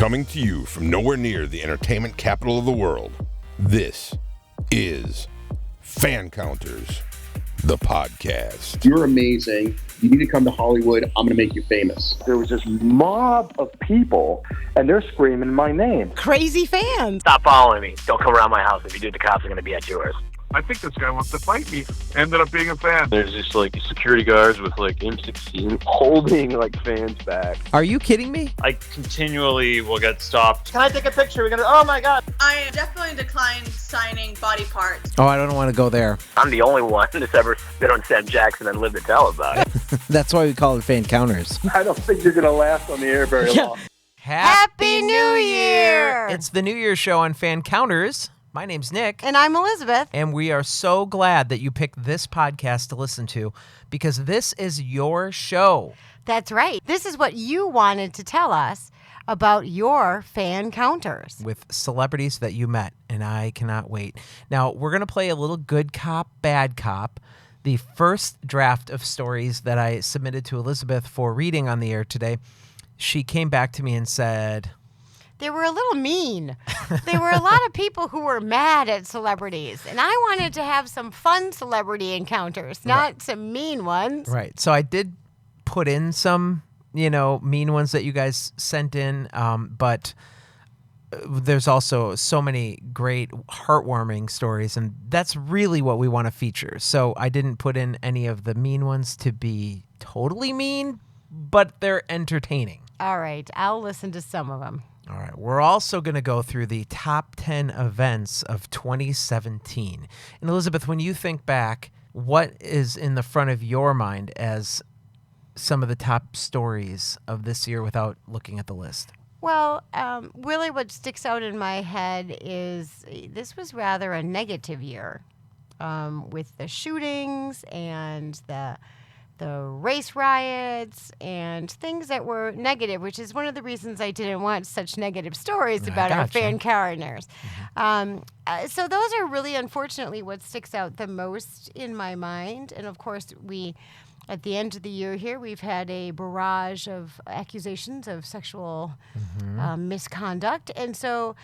Coming to you from nowhere near the entertainment capital of the world, this is Fancounters, the podcast. You're amazing. You need to come to Hollywood. I'm going to make you famous. There was this mob of people, and they're screaming my name. Crazy fans. Stop following me. Don't come around my house. If you do, the cops are going to be at yours. I think this guy wants to fight me. Ended up being a fan. There's just like security guards with like M16 holding like fans back. Are you kidding me? I continually will get stopped. Can I take a picture? We're going to, oh my God. I definitely declined signing body parts. Oh, I don't want to go there. I'm the only one that's ever spit on Sam Jackson and lived to tell about it. That's why we call it Fancounters. I don't think you're going to last on the air very long. Happy New Year! It's the New Year's show on Fancounters. My name's Nick. And I'm Elizabeth. And we are so glad that you picked this podcast to listen to because this is your show. That's right. This is what you wanted to tell us about your fan counters. With celebrities that you met, and I cannot wait. Now, we're going to play a little good cop, bad cop. The first draft of stories that I submitted to Elizabeth for reading on the air today, she came back to me and said, they were a little mean. There were a lot of people who were mad at celebrities, and I wanted to have some fun celebrity encounters, not some mean ones. Right. So I did put in some, mean ones that you guys sent in, but there's also so many great heartwarming stories, and that's really what we want to feature. So I didn't put in any of the mean ones to be totally mean, but they're entertaining. All right. I'll listen to some of them. All right. We're also going to go through the top 10 events of 2017. And Elizabeth, when you think back, what is in the front of your mind as some of the top stories of this year without looking at the list? Well, really what sticks out in my head is this was rather a negative year with the shootings and the race riots and things that were negative, which is one of the reasons I didn't want such negative stories about our fan counters. So those are really, unfortunately, what sticks out the most in my mind. And, of course, at the end of the year here, we've had a barrage of accusations of sexual misconduct. And so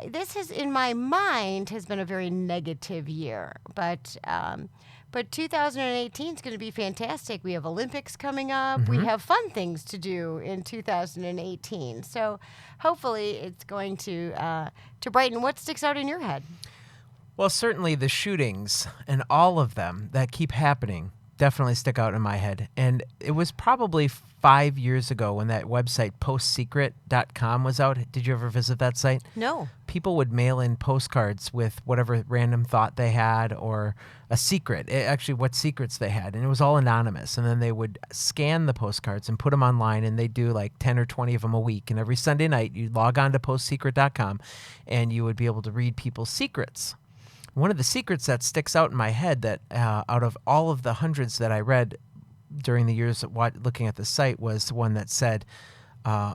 this has, in my mind, has been a very negative year. But 2018 is going to be fantastic. We have Olympics coming up. We have fun things to do in 2018. So hopefully it's going to brighten. What sticks out in your head? Well, certainly the shootings and all of them that keep happening definitely stick out in my head. And it was probably 5 years ago when that website postsecret.com was out. Did you ever visit that site? No. People would mail in postcards with whatever random thought they had or a secret, actually what secrets they had. And it was all anonymous. And then they would scan the postcards and put them online, and they'd do like 10 or 20 of them a week. And every Sunday night, you'd log on to postsecret.com and you would be able to read people's secrets. One of the secrets that sticks out in my head that out of all of the hundreds that I read during the years looking at the site was one that said,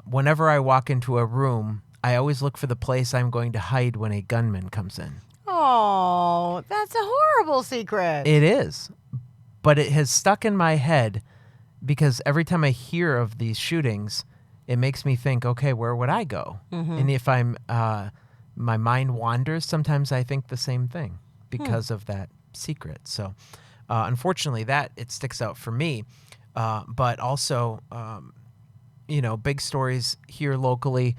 whenever I walk into a room, I always look for the place I'm going to hide when a gunman comes in. Oh, that's a horrible secret. It is. But it has stuck in my head because every time I hear of these shootings, it makes me think, okay, where would I go? And if my mind wanders, sometimes I think the same thing because of that secret. So unfortunately, it sticks out for me. But also, big stories here locally.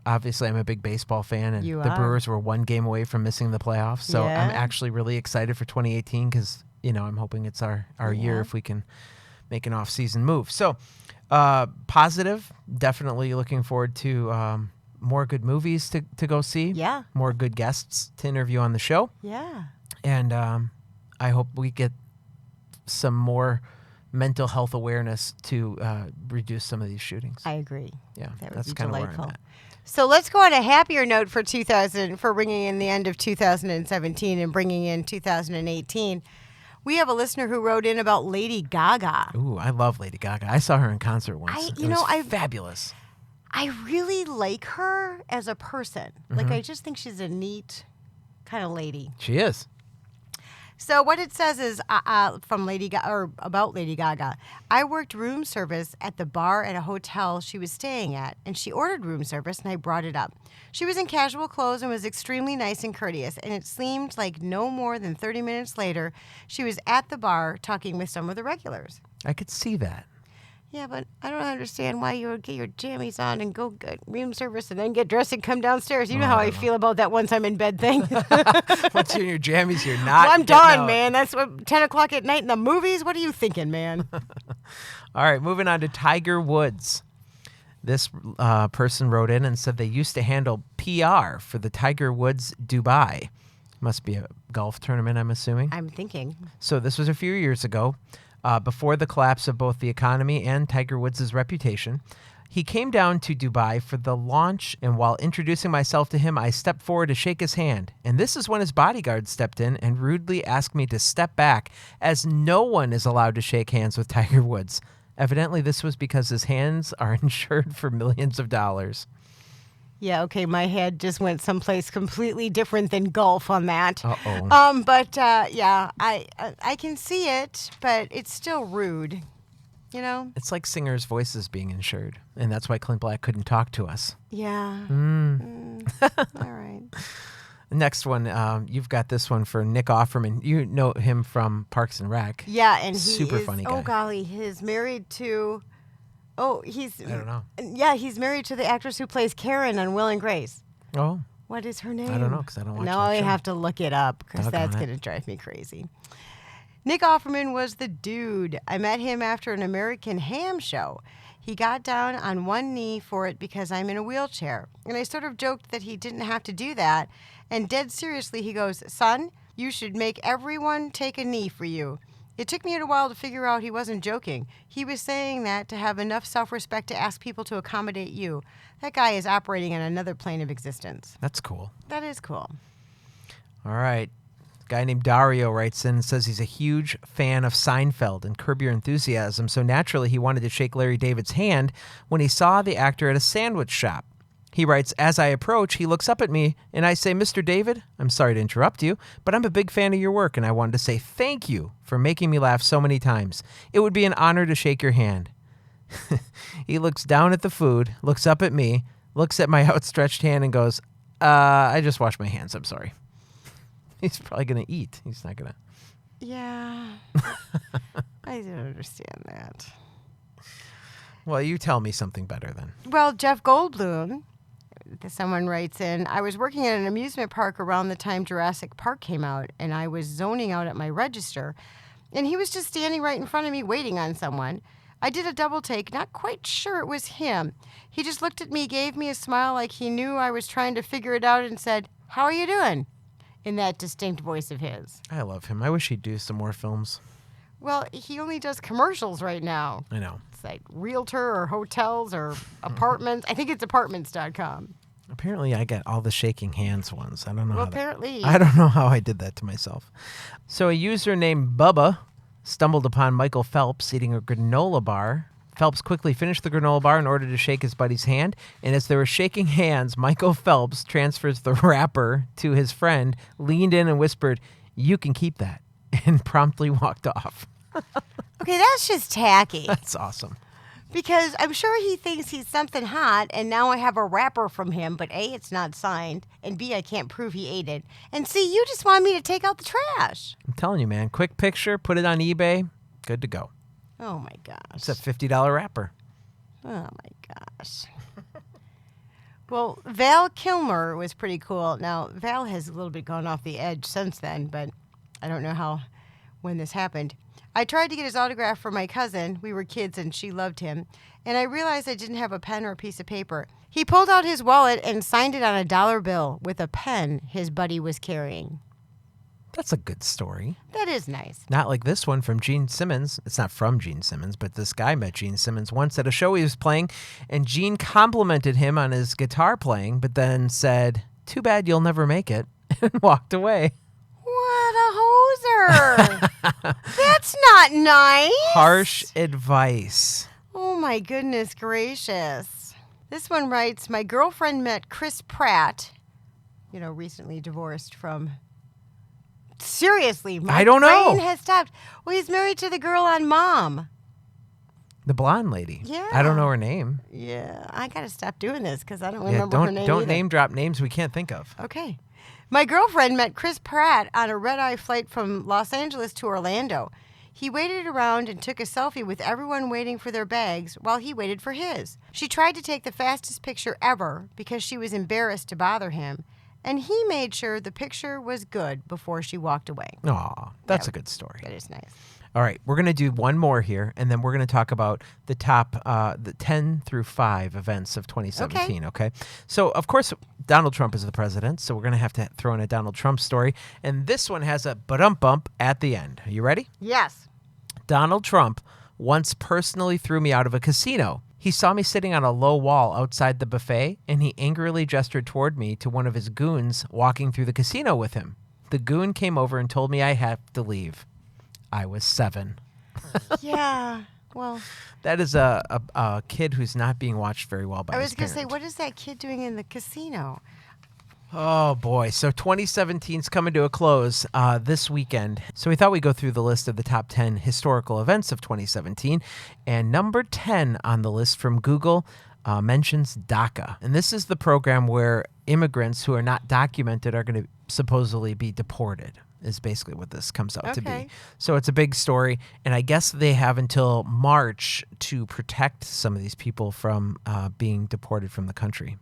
Obviously, I'm a big baseball fan, and the Brewers were one game away from missing the playoffs. So I'm actually really excited for 2018 because, I'm hoping it's our year if we can make an off-season move. So positive, definitely looking forward to more good movies to go see. Yeah. More good guests to interview on the show. Yeah. And I hope we get some more mental health awareness to reduce some of these shootings. I agree. Yeah, that's kind delightful. of where I'm at. So let's go on a happier note for bringing in the end of 2017 and bringing in 2018. We have a listener who wrote in about Lady Gaga. Ooh, I love Lady Gaga. I saw her in concert once. It was fabulous. I really like her as a person. Like, I just think she's a neat kind of lady. She is. So what it says is from about Lady Gaga. I worked room service at the bar at a hotel she was staying at, and she ordered room service, and I brought it up. She was in casual clothes and was extremely nice and courteous, and it seemed like no more than 30 minutes later, she was at the bar talking with some of the regulars. I could see that. Yeah, but I don't understand why you would get your jammies on and go get room service and then get dressed and come downstairs. You know how I feel about that once I'm in bed thing. Once you're in your jammies, you're not. Well, I'm done, man. That's what 10 o'clock at night in the movies. What are you thinking, man? All right, moving on to Tiger Woods. This person wrote in and said they used to handle PR for the Tiger Woods Dubai. Must be a golf tournament, I'm assuming. I'm thinking. So this was a few years ago. Before the collapse of both the economy and Tiger Woods' reputation. He came down to Dubai for the launch, and while introducing myself to him, I stepped forward to shake his hand. And this is when his bodyguard stepped in and rudely asked me to step back, as no one is allowed to shake hands with Tiger Woods. Evidently, this was because his hands are insured for millions of dollars. Yeah, okay, my head just went someplace completely different than golf on that. Uh-oh. Yeah, I can see it, but it's still rude, you know? It's like singers' voices being insured, and that's why Clint Black couldn't talk to us. Yeah. All right. Next one, you've got this one for Nick Offerman. You know him from Parks and Rec. Yeah, and he Super funny guy. Oh, golly, he's married to... Oh, he's... I don't know. Yeah, he's married to the actress who plays Karen on Will and Grace. Oh. What is her name? I don't know, because I don't watch No, that I show. have to look it up, because that's going to drive me crazy. Nick Offerman was the dude. I met him after an American Ham show. He got down on one knee for it because I'm in a wheelchair. And I sort of joked that he didn't have to do that. And dead seriously, he goes, "Son, you should make everyone take a knee for you." It took me a while to figure out he wasn't joking. He was saying that to have enough self-respect to ask people to accommodate you. That guy is operating on another plane of existence. That's cool. That is cool. All right. A guy named Dario writes in and says he's a huge fan of Seinfeld and Curb Your Enthusiasm, so naturally he wanted to shake Larry David's hand when he saw the actor at a sandwich shop. He writes, as I approach, he looks up at me, and I say, "Mr. David, I'm sorry to interrupt you, but I'm a big fan of your work, and I wanted to say thank you for making me laugh so many times. It would be an honor to shake your hand." He looks down at the food, looks up at me, looks at my outstretched hand, and goes, I just washed my hands, I'm sorry. He's probably going to eat. He's not going to. Yeah. I don't understand that. Well, you tell me something better then. Well, Jeff Goldblum, someone writes in, I was working at an amusement park around the time Jurassic Park came out, and I was zoning out at my register, and he was just standing right in front of me waiting on someone. I did a double take, not quite sure it was him. He just looked at me, gave me a smile like he knew I was trying to figure it out, and said, "How are you doing?" in that distinct voice of his. I love him. I wish he'd do some more films. Well, he only does commercials right now. I know. It's like realtor or hotels or apartments. I think it's apartments.com. Apparently, I get all the shaking hands ones. I don't know. Well, how apparently. I don't know how I did that to myself. So a user named Bubba stumbled upon Michael Phelps eating a granola bar. Phelps quickly finished the granola bar in order to shake his buddy's hand, and as they were shaking hands, Michael Phelps transfers the wrapper to his friend, leaned in and whispered, "You can keep that," and promptly walked off. Okay, that's just tacky. That's awesome. Because I'm sure he thinks he's something hot, and now I have a wrapper from him, but A, it's not signed, and B, I can't prove he ate it, and C, you just want me to take out the trash. I'm telling you, man. Quick picture, put it on eBay, good to go. Oh, my gosh. It's a $50 wrapper. Oh, my gosh. Well, Val Kilmer was pretty cool. Now, Val has a little bit gone off the edge since then, but I don't know when this happened. I tried to get his autograph for my cousin. We were kids, and she loved him. And I realized I didn't have a pen or a piece of paper. He pulled out his wallet and signed it on a dollar bill with a pen his buddy was carrying. That's a good story. That is nice. Not like this one from Gene Simmons. It's not from Gene Simmons, but this guy met Gene Simmons once at a show he was playing, and Gene complimented him on his guitar playing, but then said, "Too bad you'll never make it," and walked away. What a hoser. That's not nice. Harsh advice. Oh, my goodness gracious. This one writes, my girlfriend met Chris Pratt, recently divorced from Seriously, my I don't know. brain has stopped. Well, he's married to the girl on Mom. The blonde lady. Yeah. I don't know her name. Yeah, I got to stop doing this because I don't Yeah, remember her name don't either. name drop names we can't think of. Okay. My girlfriend met Chris Pratt on a red-eye flight from Los Angeles to Orlando. He waited around and took a selfie with everyone waiting for their bags while he waited for his. She tried to take the fastest picture ever because she was embarrassed to bother him, and he made sure the picture was good before she walked away. Aw, that's a good story. That is nice. All right, we're going to do one more here, and then we're going to talk about the top the 10 through 5 events of 2017, okay? So, of course, Donald Trump is the president, so we're going to have to throw in a Donald Trump story, and this one has a ba-dum-bump at the end. Are you ready? Yes. Donald Trump once personally threw me out of a casino. He saw me sitting on a low wall outside the buffet, and he angrily gestured toward me to one of his goons walking through the casino with him. The goon came over and told me I had to leave. I was 7. Yeah. Well, That is a kid who's not being watched very well by I his was going to say, parent. what is that kid doing in the casino? Oh, boy. So 2017's coming to a close this weekend. So we thought we'd go through the list of the top 10 historical events of 2017. And number 10 on the list from Google mentions DACA. And this is the program where immigrants who are not documented are going to supposedly be deported, is basically what this comes out to Okay. be. So it's a big story. And I guess they have until March to protect some of these people from being deported from the country.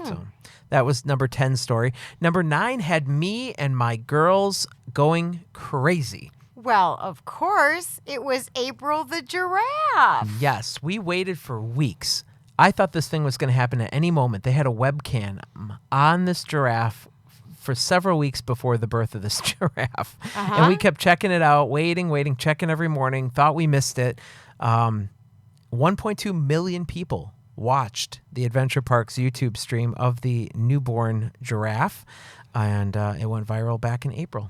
So that was number 10 story. Number 9 had me and my girls going crazy. Well, of course, it was April the giraffe. Yes, we waited for weeks. I thought this thing was going to happen at any moment. They had a webcam on this giraffe for several weeks before the birth of this giraffe. And we kept checking it out, waiting, checking every morning, thought we missed it. 1.2 million people watched the Adventure Park's YouTube stream of the newborn giraffe, and it went viral back in April.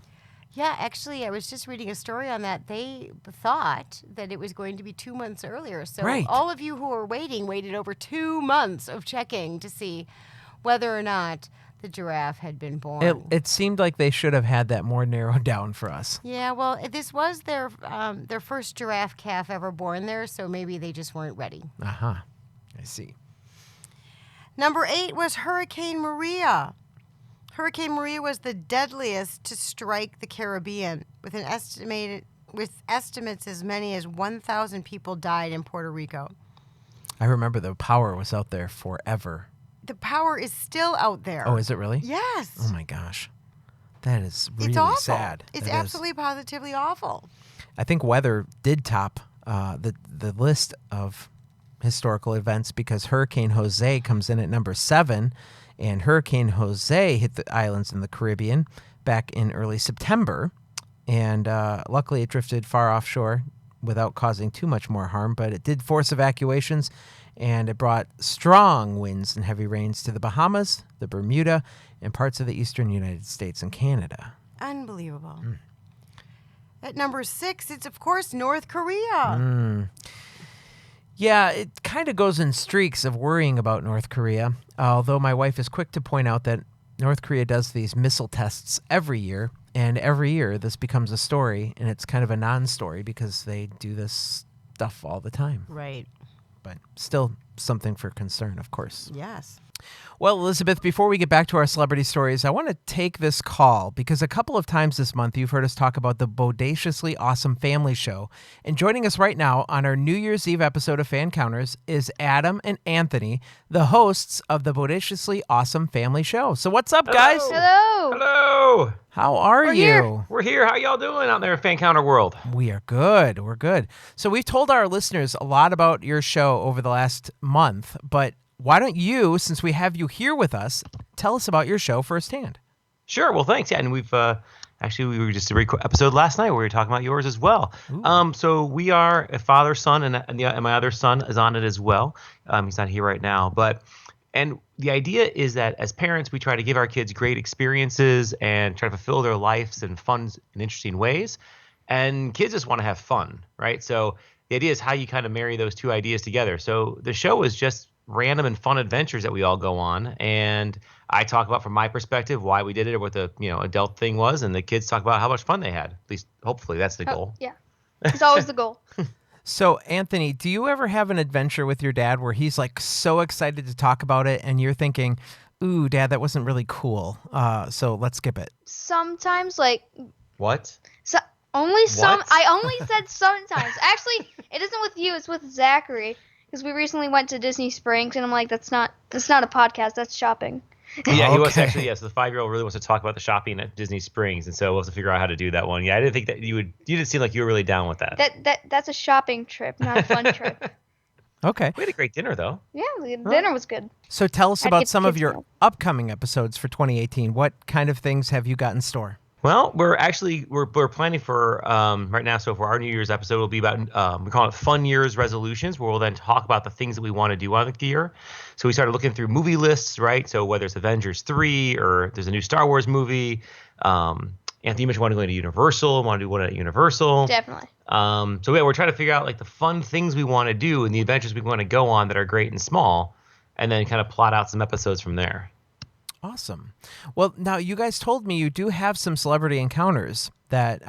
Yeah, actually, I was just reading a story on that. They thought that it was going to be 2 months earlier. So Right. all of you who were waited over 2 months of checking to see whether or not the giraffe had been born. It seemed like they should have had that more narrowed down for us. Yeah, well, this was their first giraffe calf ever born there, so maybe they just weren't ready. Uh-huh. I see. Number 8 was Hurricane Maria. Hurricane Maria was the deadliest to strike the Caribbean, with estimates as many as 1,000 people died in Puerto Rico. I remember the power was out there forever. The power is still out there. Oh, is it really? Yes. Oh, my gosh. That is really It's awful. sad. It's That is. absolutely positively awful. I think weather did top the list of historical events because Hurricane Jose comes in at number 7, and Hurricane Jose hit the islands in the Caribbean back in early September, and luckily it drifted far offshore without causing too much more harm, but it did force evacuations, and it brought strong winds and heavy rains to the Bahamas, the Bermuda, and parts of the eastern United States and Canada. Unbelievable. At number 6, it's, of course, North Korea. Yeah, it kind of goes in streaks of worrying about North Korea, although my wife is quick to point out that North Korea does these missile tests every year, and every year this becomes a story, and it's kind of a non-story because they do this stuff all the time. Right. But still something for concern, of course. Yes. Well, Elizabeth, before we get back to our celebrity stories, I want to take this call because a couple of times this month you've heard us talk about the Bodaciously Awesome Family Show. And joining us right now on our New Year's Eve episode of Fancounters is Adam and Anthony, the hosts of the Bodaciously Awesome Family Show. So what's up, guys? Hello. Hello. How are you? We're here. How y'all doing out there in Fan Counter World? We are good. We're good. So we've told our listeners a lot about your show over the last month, but why don't you, since we have you here with us, tell us about your show firsthand? Sure. Well, thanks. Yeah, and we've actually we were just a episode last night where we were talking about yours as well. So we are a father, son, and my other son is on it as well. He's not here right now, and the idea is that as parents, we try to give our kids great experiences and try to fulfill their lives in fun and interesting ways. And kids just want to have fun, right? So the idea is how you kind of marry those two ideas together. So the show is just random and fun adventures that we all go on, and I talk about from my perspective why we did it or what the adult thing was, and the kids talk about how much fun they had. At least hopefully that's the goal. Yeah, it's always the goal. So, Anthony, do you ever have an adventure with your dad where he's like so excited to talk about it and you're thinking, ooh, Dad, that wasn't really cool, so let's skip it? Sometimes, like, What? so only some. What? I only said sometimes. Actually, it isn't with you. It's with Zachary, because we recently went to Disney Springs, and I'm like, that's not a podcast. That's shopping. Yeah, he was Okay. actually, so the 5-year-old really wants to talk about the shopping at Disney Springs, and so we'll have to figure out how to do that one. Yeah, I didn't think that you didn't seem like you were really down with that. That's a shopping trip, not a fun trip. Okay. We had a great dinner, though. Yeah, the dinner was good. So tell us I'd about get some of kids' your meal. upcoming episodes for 2018. What kind of things have you got in store? Well, we're planning for right now. So for our New Year's episode, will be about we call it Fun Year's Resolutions, where we'll then talk about the things that we want to do on the year. So we started looking through movie lists, right? So whether it's Avengers 3 or there's a new Star Wars movie. Anthony, you mentioned wanting to go to Universal. Want to do one at Universal? Definitely. So yeah, we're trying to figure out like the fun things we want to do and the adventures we want to go on that are great and small, and then kind of plot out some episodes from there. Awesome. Well, now you guys told me you do have some celebrity encounters that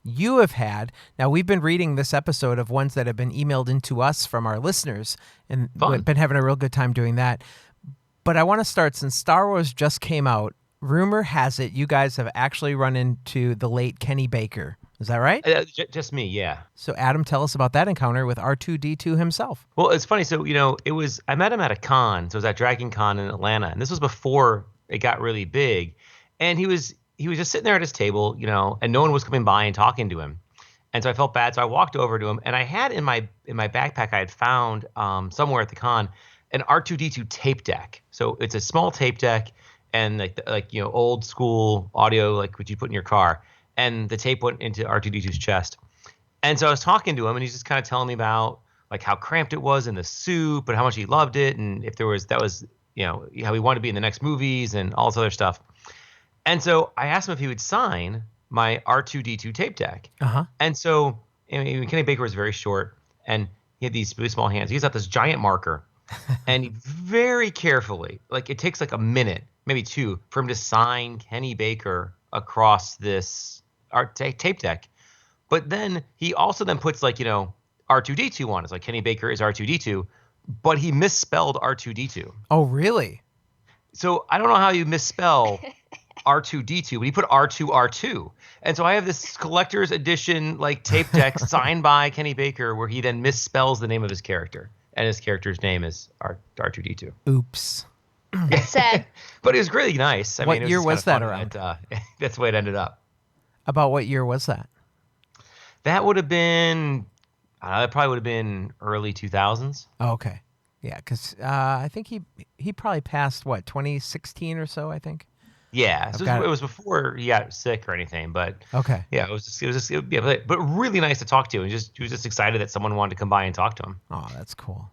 you have had. Now, we've been reading this episode of ones that have been emailed into us from our listeners, and Fun. we've been having a real good time doing that. But I want to start, since Star Wars just came out, rumor has it you guys have actually run into the late Kenny Baker. Is that right? Just me, yeah. So, Adam, tell us about that encounter with R2-D2 himself. Well, it's funny. So, I met him at a con. So it was at Dragon Con in Atlanta. And this was before it got really big. And he was just sitting there at his table, and no one was coming by and talking to him. And so I felt bad. So I walked over to him, and I had in my backpack, I had found somewhere at the con an R2-D2 tape deck. So it's a small tape deck and old school audio, like what you put in your car. And the tape went into R2-D2's chest. And so I was talking to him, and he's just kind of telling me about like how cramped it was in the suit, but how much he loved it, and if that was how he wanted to be in the next movies and all this other stuff. And so I asked him if he would sign my R2-D2 tape deck. Uh-huh. And so Kenny Baker was very short, and he had these really small hands. He's got this giant marker, and he very carefully, like it takes like a minute, maybe two, for him to sign Kenny Baker across this tape deck. But then he also then puts R2-D2 on. It's like Kenny Baker is R2-D2, but he misspelled R2-D2. Oh, really? So I don't know how you misspell R2-D2, but he put R2-R2. And so I have this collector's edition tape deck signed by Kenny Baker where he then misspells the name of his character. And his character's name is R2-D2. Oops. It's sad. But it was really nice. I What mean, it year just was kinda that funny around? That's the way it ended up. About what year was that? That would have been, that probably would have been early 2000s. Oh, okay. Yeah, because I think he probably passed, 2016 or so, I think? Yeah, so got it it. was before he got sick or anything, but Okay. yeah, but really nice to talk to. And he was just excited that someone wanted to come by and talk to him. Oh, that's cool.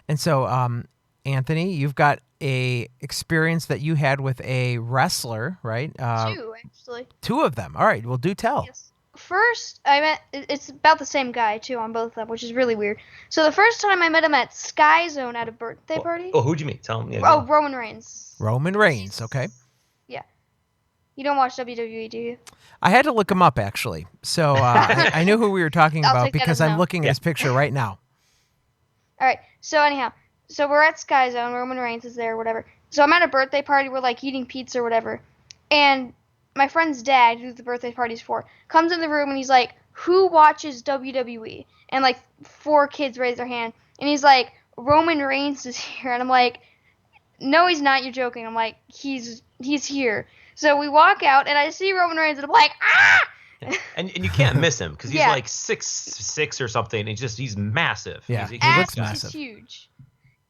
And so, Anthony, you've got a experience that you had with a wrestler, right? Two, actually. Two of them. All right. Well, do tell. Yes. First, it's about the same guy, too, on both of them, which is really weird. So the first time I met him at Sky Zone at a birthday party. Oh, who'd you meet? Tell him. Yeah, Oh, Roman Reigns. Roman Reigns. Okay. Yeah. You don't watch WWE, do you? I had to look him up, actually. So I knew who we were talking I'll about take that because as I'm no. looking at his picture right now. All right. So anyhow, we're at Sky Zone. Roman Reigns is there, whatever. So I'm at a birthday party. We're eating pizza or whatever. And my friend's dad, who the birthday party's for, comes in the room and he's like, "Who watches WWE?" And 4 kids raise their hand. And he's like, "Roman Reigns is here." And I'm like, "No, he's not. You're joking." I'm like, he's here. So we walk out and I see Roman Reigns and I'm like, ah! And you can't miss him because he's Yeah. 6'6" or something. He's massive. Yeah, He's he looks Ass massive. is huge.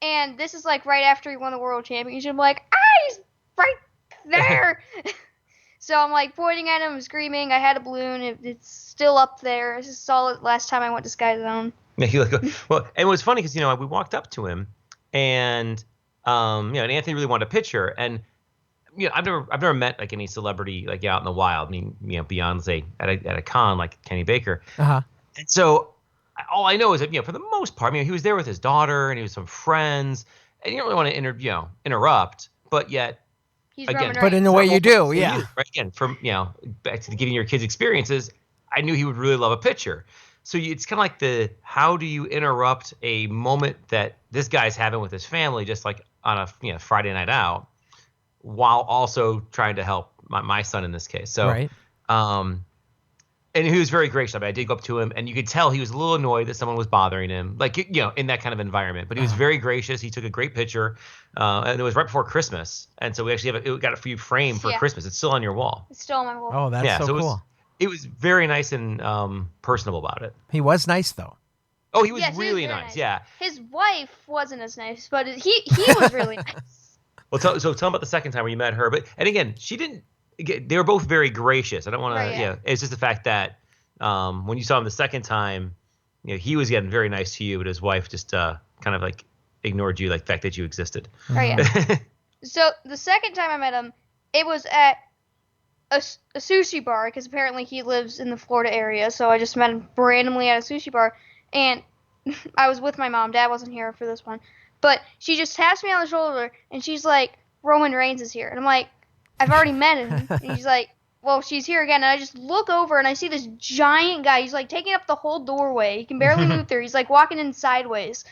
And this is right after he won the world championship. I'm like, he's right there. So I'm pointing at him, screaming. I had a balloon. It's still up there. I just saw it last time I went to Sky Zone. Yeah, well, and it was funny because we walked up to him, and and Anthony really wanted a picture, and I've never met any celebrity out in the wild. I mean, beyond say at a con like Kenny Baker. Uh-huh. And so all I know is that for the most part, he was there with his daughter and he was some friends, and you don't really want to interrupt, but yet He's again, Roman But in a Reigns. way you do, yeah. Right, again, from back to giving your kids experiences, I knew he would really love a picture. So it's kind of like how do you interrupt a moment that this guy's having with his family, just like on a Friday night out, while also trying to help my son in this case. So, Right. And he was very gracious. I did go up to him, and you could tell he was a little annoyed that someone was bothering him, like in that kind of environment. But he was very gracious. He took a great picture, and it was right before Christmas, and so we actually got it for you framed for Christmas. It's still on your wall. It's still on my wall. Oh, that's so cool. It was very nice and personable about it. He was nice, though. Oh, he was Yes, really very nice. Yeah. His wife wasn't as nice, but he was really nice. Well, tell him about the second time where you met her. And again, she didn't. They were both very gracious. I don't want to. Right, yeah. It's just the fact that when you saw him the second time, he was getting very nice to you, but his wife just kind of like ignored you, like the fact that you existed. Right. Yeah. So the second time I met him, it was at a sushi bar, because apparently he lives in the Florida area. So I just met him randomly at a sushi bar, and I was with my mom. Dad wasn't here for this one, but she just taps me on the shoulder and she's like, "Roman Reigns is here," and I'm like, "I've already met him." And she's like, "Well, she's here again." And I just look over and I see this giant guy. He's like taking up the whole doorway. He can barely move through. He's like walking in sideways,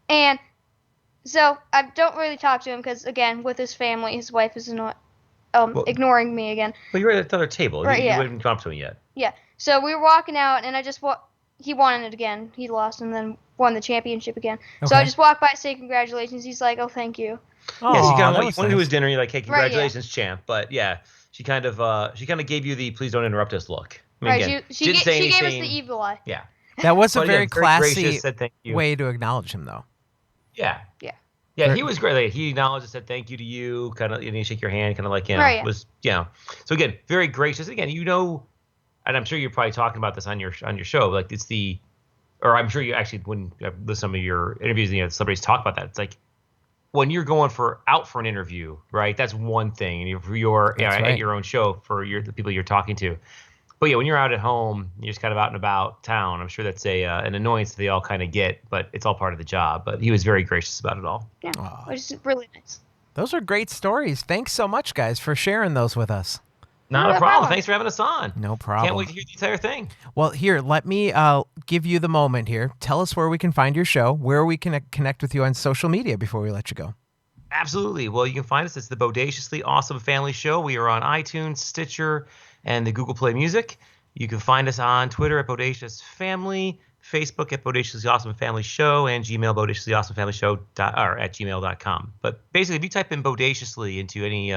and so I don't really talk to him because, again, with his family, his wife is ignoring me again. Well, you were at the other table. Right, You yeah. haven't come up to him yet. Yeah. So we were walking out, and I just he won it again. He lost and then won the championship again. So I just walked by, say congratulations. He's like, "Oh, thank you." Oh, Yeah, she kind that of was went to nice. his dinner. You're like, "Hey, Right, yeah. congratulations, champ!" But yeah, she kind of gave you the "please don't interrupt us" look. I mean, Right. again, She didn't say gave us anything. the evil eye. Yeah. That was a But very again, very gracious, classy said thank you. way to acknowledge him, though. Yeah. Yeah. Yeah, he was great. Like, he acknowledged and said thank you to you, kind of, you shake your hand, kind of like, Right, yeah. was, So again, very gracious. Again, and I'm sure you're probably talking about this on your show. Like or I'm sure you actually, when you listen to some of your interviews, celebrities talk about that. It's like when you're going out for an interview, right? That's one thing, and you're That's at right. your own show for the people you're talking to. But yeah, when you're out at home, you're just kind of out and about town. I'm sure that's an annoyance that they all kind of get, but it's all part of the job. But he was very gracious about it all. Yeah. Aw. Which is really nice. Those are great stories. Thanks so much, guys, for sharing those with us. Not No a problem. problem. Thanks for having us on. No problem. Can't wait to hear the entire thing. Well, here, let me give you the moment here. Tell us where we can find your show, where we can connect with you on social media before we let you go. Absolutely. Well, you can find us. It's the Bodaciously Awesome Family Show. We are on iTunes, Stitcher, and the Google Play Music. You can find us on Twitter at Bodacious Family, Facebook at Bodaciously Awesome Family Show, and Gmail, Bodaciously Awesome Family Show at gmail.com. But basically, if you type in Bodaciously into any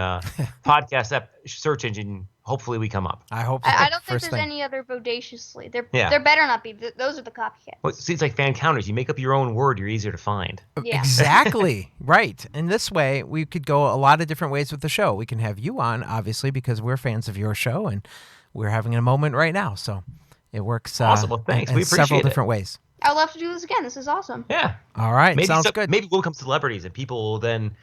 podcast app search engine, hopefully we come up. I hope so. I don't think First there's thing. any other bodaciously. There Yeah. better not be. Those are the copycats. Well, see, it's like Fancounters. You make up your own word, you're easier to find. Yeah. Exactly. Right. And this way, we could go a lot of different ways with the show. We can have you on, obviously, because we're fans of your show, and we're having a moment right now. So it works Awesome. Well, thanks. in We several appreciate it. different ways. I'd love to do this again. This is awesome. Yeah. All right. Maybe Sounds good. Maybe we'll become celebrities and people will then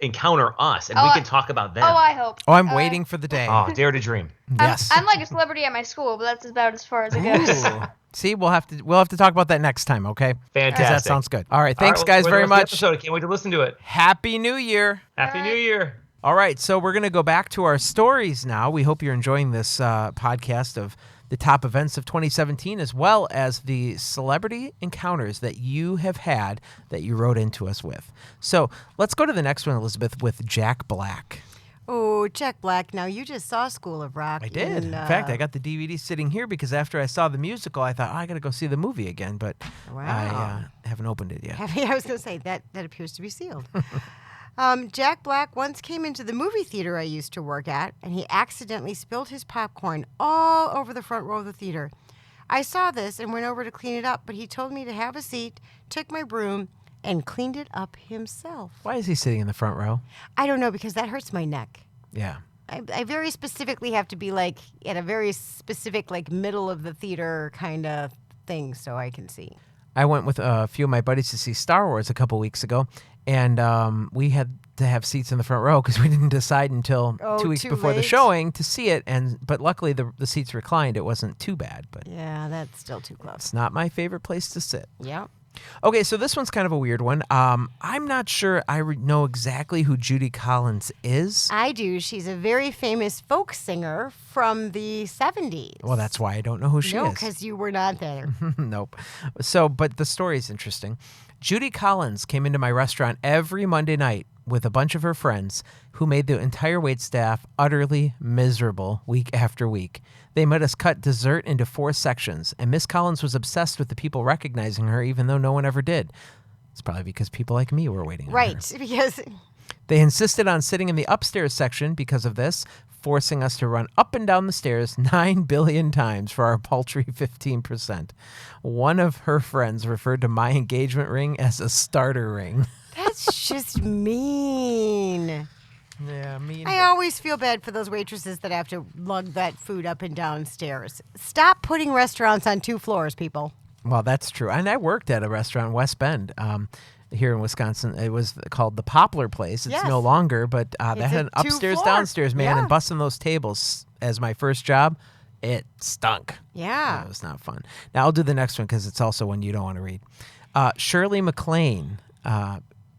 encounter us and Oh, we can talk about them. Oh, I hope. Oh, I'm waiting for the day. Oh, dare to dream. Yes. I'm like a celebrity at my school, but that's about as far as it goes. Ooh. See, we'll have to talk about that next time, okay? 'Cause Fantastic. that sounds good. All right. Thanks, All right, guys, well, very enjoy the much. episode. I can't wait to listen to it. Happy New Year. Happy New Year. All right, so we're going to go back to our stories now. We hope you're enjoying this podcast of the top events of 2017, as well as the celebrity encounters that you have had that you wrote into us with. So let's go to the next one, Elizabeth, with Jack Black. Oh, Jack Black. Now, you just saw School of Rock. I did. In fact, I got the DVD sitting here because after I saw the musical, I thought, I got to go see the movie again, but Wow. I haven't opened it yet. I was going to say, that appears to be sealed. Jack Black once came into the movie theater I used to work at, and he accidentally spilled his popcorn all over the front row of the theater. I saw this and went over to clean it up, but he told me to have a seat, took my broom, and cleaned it up himself. Why is he sitting in the front row? I don't know, because that hurts my neck. Yeah. I very specifically have to be like at a very specific like middle of the theater kind of thing so I can see. I went with a few of my buddies to see Star Wars a couple weeks ago, and we had to have seats in the front row because we didn't decide until 2 weeks too before the late? showing to see it. But luckily the seats reclined. It wasn't too bad, but Yeah, that's still too close. it's not my favorite place to sit. Yeah. Okay, so this one's kind of a weird one. I'm not sure I know exactly who Judy Collins is. I do. She's a very famous folk singer from the 70s. Well, that's why I don't know who she is. No, because you were not there. Nope. So, but the story is interesting. Judy Collins came into my restaurant every Monday night with a bunch of her friends who made the entire waitstaff utterly miserable week after week. They made us cut dessert into 4 sections, and Miss Collins was obsessed with the people recognizing her even though no one ever did. It's probably because people like me were waiting on her. Right, because... They insisted on sitting in the upstairs section because of this, forcing us to run up and down the stairs 9 billion times for our paltry 15%. One of her friends referred to my engagement ring as a starter ring. That's just mean. Yeah, mean. I always feel bad for those waitresses that have to lug that food up and down stairs. Stop putting restaurants on 2 floors, people. Well, that's true. And I worked at a restaurant in West Bend here in Wisconsin. It was called the Poplar Place. It's no longer, but that had an upstairs, downstairs, man. And busting those tables as my first job, it stunk. Yeah. It was not fun. Now, I'll do the next one because it's also one you don't want to read. Shirley MacLaine.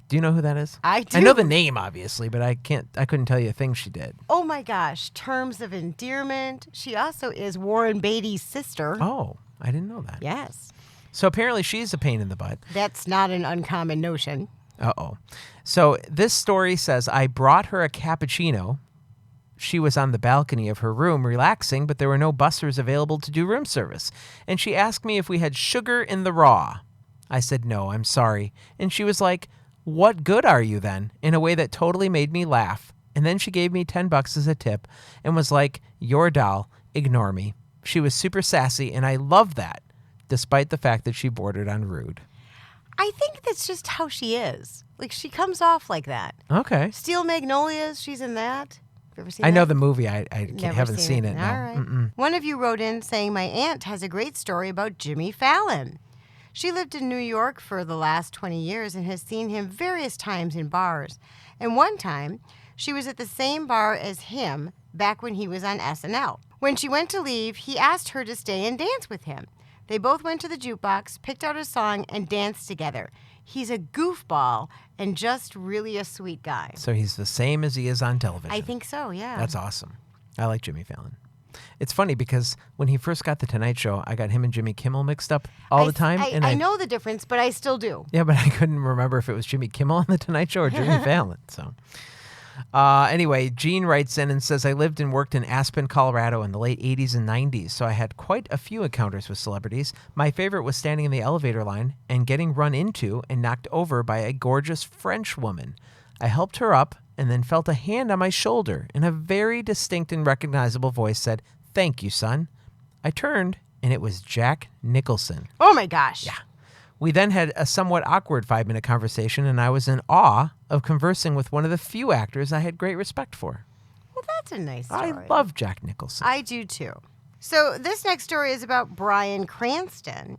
Do you know who that is? I do. I know the name, obviously, but I couldn't tell you a thing she did. Oh, my gosh. Terms of Endearment. She also is Warren Beatty's sister. Oh, I didn't know that. Yes. So apparently she's a pain in the butt. That's not an uncommon notion. Uh-oh. So this story says, I brought her a cappuccino. She was on the balcony of her room relaxing, but there were no bussers available to do room service. And she asked me if we had sugar in the raw. I said, no, I'm sorry. And she was like, what good are you then? In a way that totally made me laugh. And then she gave me $10 as a tip and was like, your doll, ignore me. She was super sassy, and I love that, despite the fact that she bordered on rude. I think that's just how she is. Like, she comes off like that. Okay. Steel Magnolias, she's in that. Have you ever seen I that? know the movie. I Never haven't seen it. All No. right. Mm-mm. One of you wrote in saying, my aunt has a great story about Jimmy Fallon. She lived in New York for the last 20 years and has seen him various times in bars. And one time, she was at the same bar as him back when he was on SNL. When she went to leave, he asked her to stay and dance with him. They both went to the jukebox, picked out a song, and danced together. He's a goofball and just really a sweet guy. So he's the same as he is on television. I think so, yeah. That's awesome. I like Jimmy Fallon. It's funny because when he first got The Tonight Show, I got him and Jimmy Kimmel mixed up all the time. I know the difference, but I still do. Yeah, but I couldn't remember if it was Jimmy Kimmel on The Tonight Show or Jimmy Fallon. So, anyway, Gene writes in and says, I lived and worked in Aspen, Colorado in the late 80s and 90s, so I had quite a few encounters with celebrities. My favorite was standing in the elevator line and getting run into and knocked over by a gorgeous French woman. I helped her up and then felt a hand on my shoulder, and a very distinct and recognizable voice said, thank you, son. I turned, and it was Jack Nicholson. Oh, my gosh. Yeah. We then had a somewhat awkward 5-minute conversation, and I was in awe of conversing with one of the few actors I had great respect for. Well, that's a nice story. I love Jack Nicholson. I do, too. So this next story is about Bryan Cranston.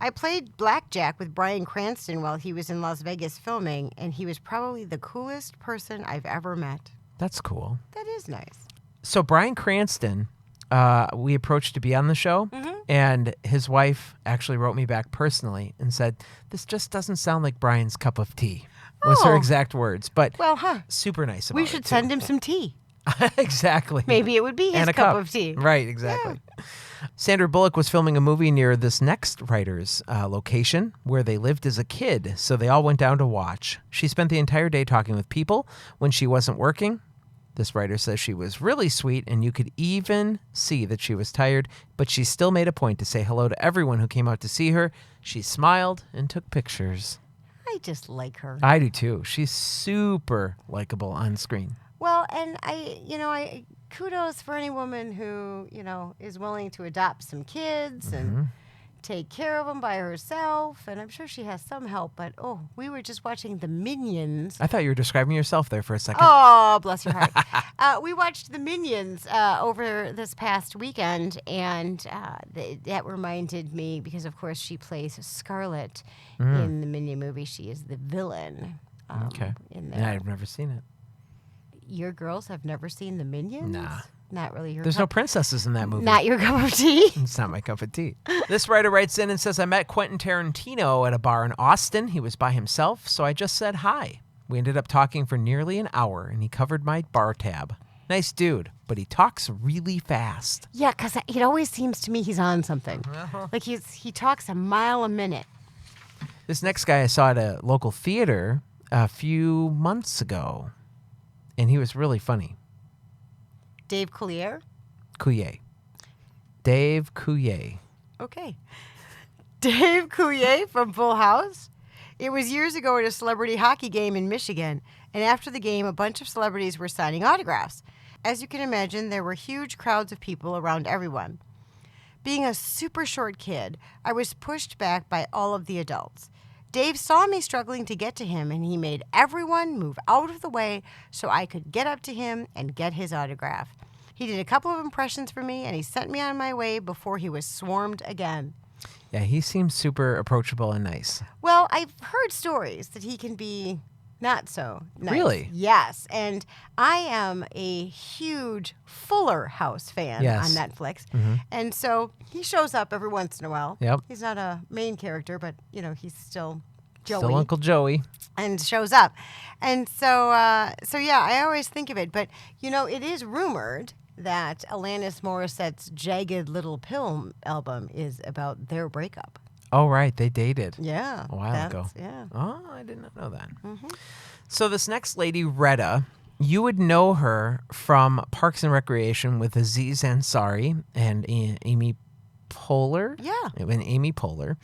I played blackjack with Bryan Cranston while he was in Las Vegas filming, and he was probably the coolest person I've ever met. That's cool. That is nice. So Bryan Cranston, we approached to be on the show, and his wife actually wrote me back personally and said, this just doesn't sound like Bryan's cup of tea, was her exact words. But super nice about it. We should send him some tea. Exactly. Maybe it would be his and a cup of tea. Right, exactly. Yeah. Sandra Bullock was filming a movie near this next writer's location where they lived as a kid, so they all went down to watch. She spent the entire day talking with people when she wasn't working. This writer says she was really sweet, and you could even see that she was tired, but she still made a point to say hello to everyone who came out to see her. She smiled and took pictures. I just like her. I do too. She's super likable on screen. Well, and I kudos for any woman who, is willing to adopt some kids and take care of them by herself. And I'm sure she has some help, but we were just watching The Minions. I thought you were describing yourself there for a second. Oh, bless your heart. We watched The Minions over this past weekend, and that reminded me, because of course she plays Scarlet in the Minion movie. She is the villain. Okay. In there. Yeah, I've never seen it. Your girls have never seen The Minions? Nah. Not really your There's no cup. princesses in that movie. Not your cup of tea. It's not my cup of tea. This writer writes in and says, I met Quentin Tarantino at a bar in Austin. He was by himself, so I just said hi. We ended up talking for nearly an hour, and he covered my bar tab. Nice dude, but he talks really fast. Yeah, because it always seems to me he's on something. Like he talks a mile a minute. This next guy I saw at a local theater a few months ago, and he was really funny. Dave Coulier? Coulier. Dave Coulier. Okay. Dave Coulier from Full House. It was years ago at a celebrity hockey game in Michigan, and after the game, a bunch of celebrities were signing autographs. As you can imagine, there were huge crowds of people around everyone. Being a super short kid, I was pushed back by all of the adults. Dave saw me struggling to get to him, and he made everyone move out of the way so I could get up to him and get his autograph. He did a couple of impressions for me, and he sent me on my way before he was swarmed again. Yeah, he seems super approachable and nice. Well, I've heard stories that he can be not so nice. Really? Yes. And I am a huge Fuller House fan Yes. on Netflix. Mm-hmm. And so he shows up every once in a while. Yep. He's not a main character, but, he's still Joey. Still Uncle Joey. And shows up. And so yeah, I always think of it. But, it is rumored that Alanis Morissette's Jagged Little Pill album is about their breakup. Oh, right. They dated. Yeah. A while ago. Yeah. Oh, I did not know that. Mm-hmm. So this next lady, Retta, you would know her from Parks and Recreation with Aziz Ansari and Amy Poehler. Yeah. And Amy Poehler.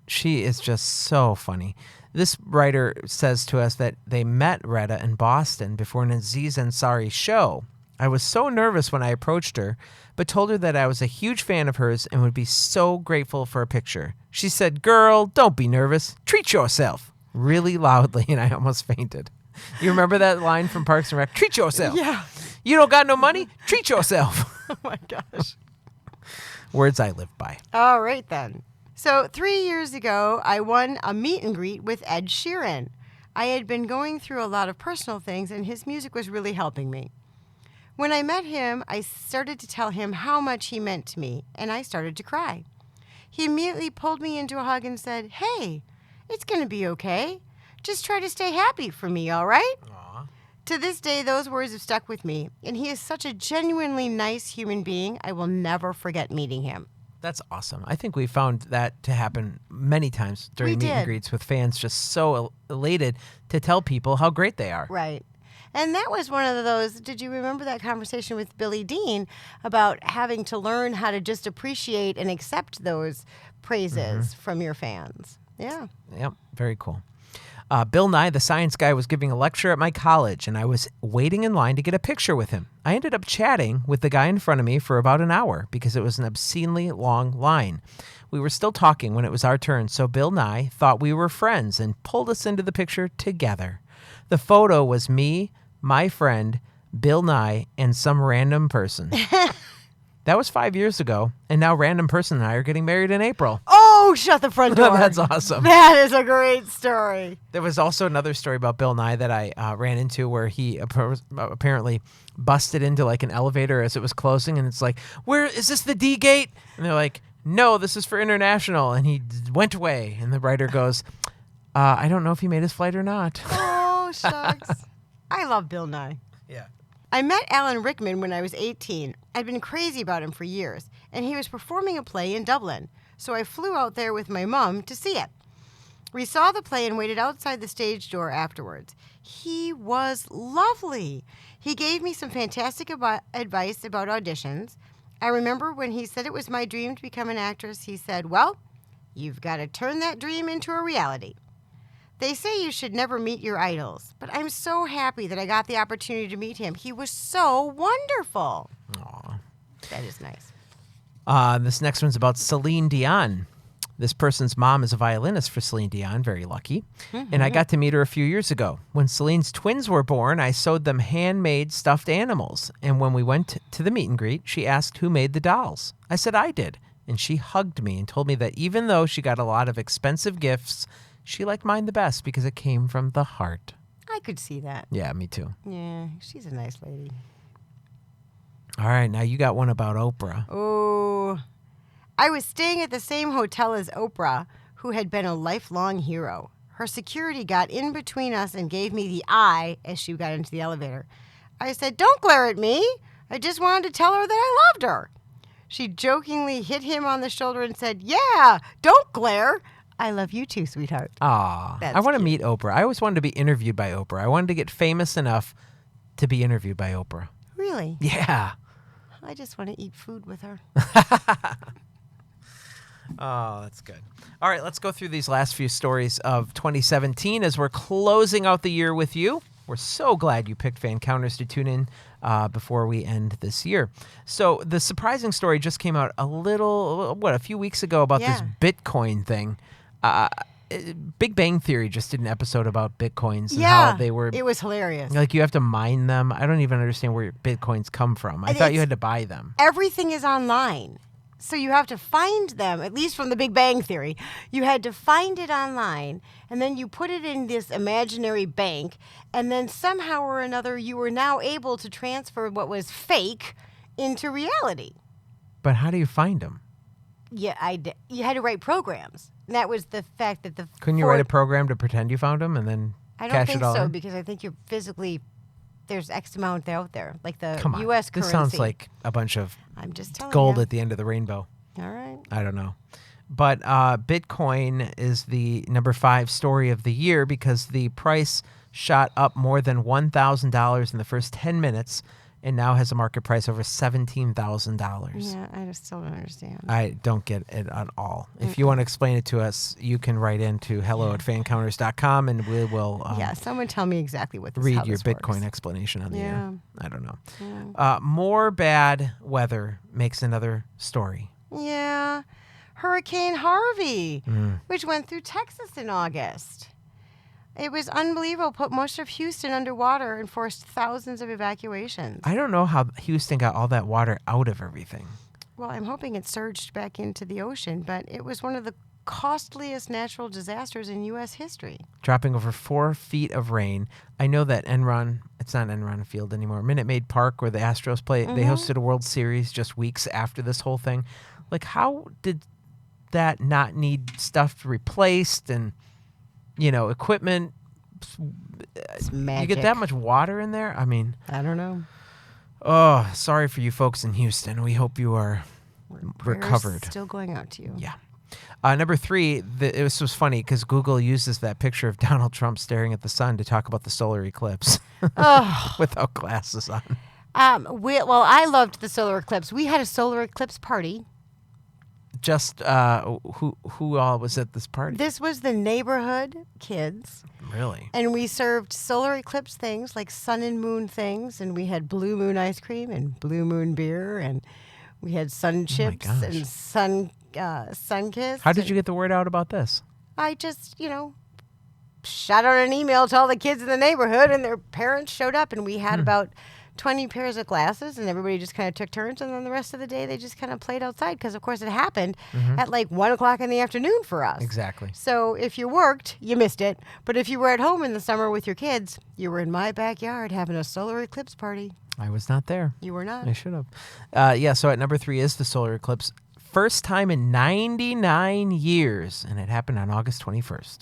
She is just so funny. This writer says to us that they met Retta in Boston before an Aziz Ansari show. I was so nervous when I approached her, but told her that I was a huge fan of hers and would be so grateful for a picture. She said, "Girl, don't be nervous. Treat yourself," really loudly, and I almost fainted. You remember that line from Parks and Rec? Treat yourself. Yeah. You don't got no money? Treat yourself. Oh, my gosh. Words I live by. All right, then. So 3 years ago, I won a meet and greet with Ed Sheeran. I had been going through a lot of personal things, and his music was really helping me. When I met him, I started to tell him how much he meant to me, and I started to cry. He immediately pulled me into a hug and said, "Hey, it's going to be okay. Just try to stay happy for me, all right?" Aw. To this day, those words have stuck with me, and he is such a genuinely nice human being. I will never forget meeting him. That's awesome. I think we found that to happen many times during We meet and did. greets with fans just so elated to tell people how great they are. Right. And that was one of those, did you remember that conversation with Billy Dean about having to learn how to just appreciate and accept those praises from your fans? Yeah. Yep, very cool. Bill Nye, the science guy, was giving a lecture at my college, and I was waiting in line to get a picture with him. I ended up chatting with the guy in front of me for about an hour because it was an obscenely long line. We were still talking when it was our turn, so Bill Nye thought we were friends and pulled us into the picture together. The photo was me, my friend, Bill Nye, and some random person. That was 5 years ago, and now random person and I are getting married in April. Oh, shut the front door. That's awesome. That is a great story. There was also another story about Bill Nye that I ran into where he apparently busted into like an elevator as it was closing, and it's like, "Where is this, the D gate?" And they're like, "No, this is for international." And he went away, and the writer goes, "I don't know if he made his flight or not." Oh, shucks. I love Bill Nye. Yeah. I met Alan Rickman when I was 18. I'd been crazy about him for years, and he was performing a play in Dublin, so I flew out there with my mom to see it. We saw the play and waited outside the stage door afterwards. He was lovely. He gave me some fantastic advice about auditions. I remember when he said it was my dream to become an actress, he said, "Well, you've got to turn that dream into a reality." They say you should never meet your idols, but I'm so happy that I got the opportunity to meet him. He was so wonderful. Aw. That is nice. This next one's about Celine Dion. This person's mom is a violinist for Celine Dion, very lucky. And I got to meet her a few years ago. When Celine's twins were born, I sewed them handmade stuffed animals. And when we went to the meet and greet, she asked who made the dolls. I said I did. And she hugged me and told me that even though she got a lot of expensive gifts, she liked mine the best because it came from the heart. I could see that. Yeah, me too. Yeah, she's a nice lady. All right, now you got one about Oprah. Oh, I was staying at the same hotel as Oprah, who had been a lifelong hero. Her security got in between us and gave me the eye as she got into the elevator. I said, "Don't glare at me. I just wanted to tell her that I loved her." She jokingly hit him on the shoulder and said, "Yeah, don't glare. I love you too, sweetheart." Aw, That's I want to cute. meet Oprah. I always wanted to be interviewed by Oprah. I wanted to get famous enough to be interviewed by Oprah. Really? Yeah. I just want to eat food with her. Oh, that's good. All right, let's go through these last few stories of 2017 as we're closing out the year with you. We're so glad you picked Fancounters to tune in before we end this year. So the surprising story just came out a few weeks ago about this Bitcoin thing. Big Bang Theory just did an episode about Bitcoins and how they were... It was hilarious. Like, you have to mine them. I don't even understand where Bitcoins come from. I thought you had to buy them. Everything is online. So you have to find them, at least from the Big Bang Theory. You had to find it online, and then you put it in this imaginary bank, and then somehow or another you were now able to transfer what was fake into reality. But how do you find them? Yeah, you had to write programs. And that was the fact that Couldn't you write a program to pretend you found them and then I cash don't think it all so, in? because I think you're physically... There's X amount out there, like the Come on. U.S. This currency. sounds like a bunch of I'm just telling gold you. at the end of the rainbow. All right. I don't know. But Bitcoin is the number 5 story of the year because the price shot up more than $1,000 in the first 10 minutes and now has a market price over $17,000. Yeah, I just still don't understand. I don't get it at all. If you want to explain it to us, you can write into hello@fancounters.com and we will someone tell me exactly what this read how your this Bitcoin works. explanation on the air. I don't know. Yeah. More bad weather makes another story. Yeah. Hurricane Harvey, which went through Texas in August. It was unbelievable. Put most of Houston underwater and forced thousands of evacuations. I don't know how Houston got all that water out of everything. Well, I'm hoping it surged back into the ocean, but it was one of the costliest natural disasters in U.S. history. Dropping over 4 feet of rain. I know that Enron, it's not Enron Field anymore, Minute Maid Park where the Astros play, they hosted a World Series just weeks after this whole thing. Like, how did that not need stuff replaced and, equipment? It's magic. You get that much water in there? I mean, I don't know. oh, sorry for you folks in Houston. We hope you are Prayers recovered. Still going out to you. Yeah. Number 3, this was funny because Google uses that picture of Donald Trump staring at the sun to talk about the solar eclipse without glasses on. Well, I loved the solar eclipse. We had a solar eclipse party. Just who all was at this party? This was the neighborhood kids. Really? And we served solar eclipse things like sun and moon things. And we had blue moon ice cream and blue moon beer. And we had sun chips and sun kiss. How did you get the word out about this? I just, shot out an email to all the kids in the neighborhood, and their parents showed up, and we had about 20 pairs of glasses, and everybody just kind of took turns, and then the rest of the day they just kind of played outside because, of course, it happened at like 1 o'clock in the afternoon for us. Exactly. So if you worked, you missed it. But if you were at home in the summer with your kids, you were in my backyard having a solar eclipse party. I was not there. You were not. I should have. So at number 3 is the solar eclipse. First time in 99 years, and it happened on August 21st.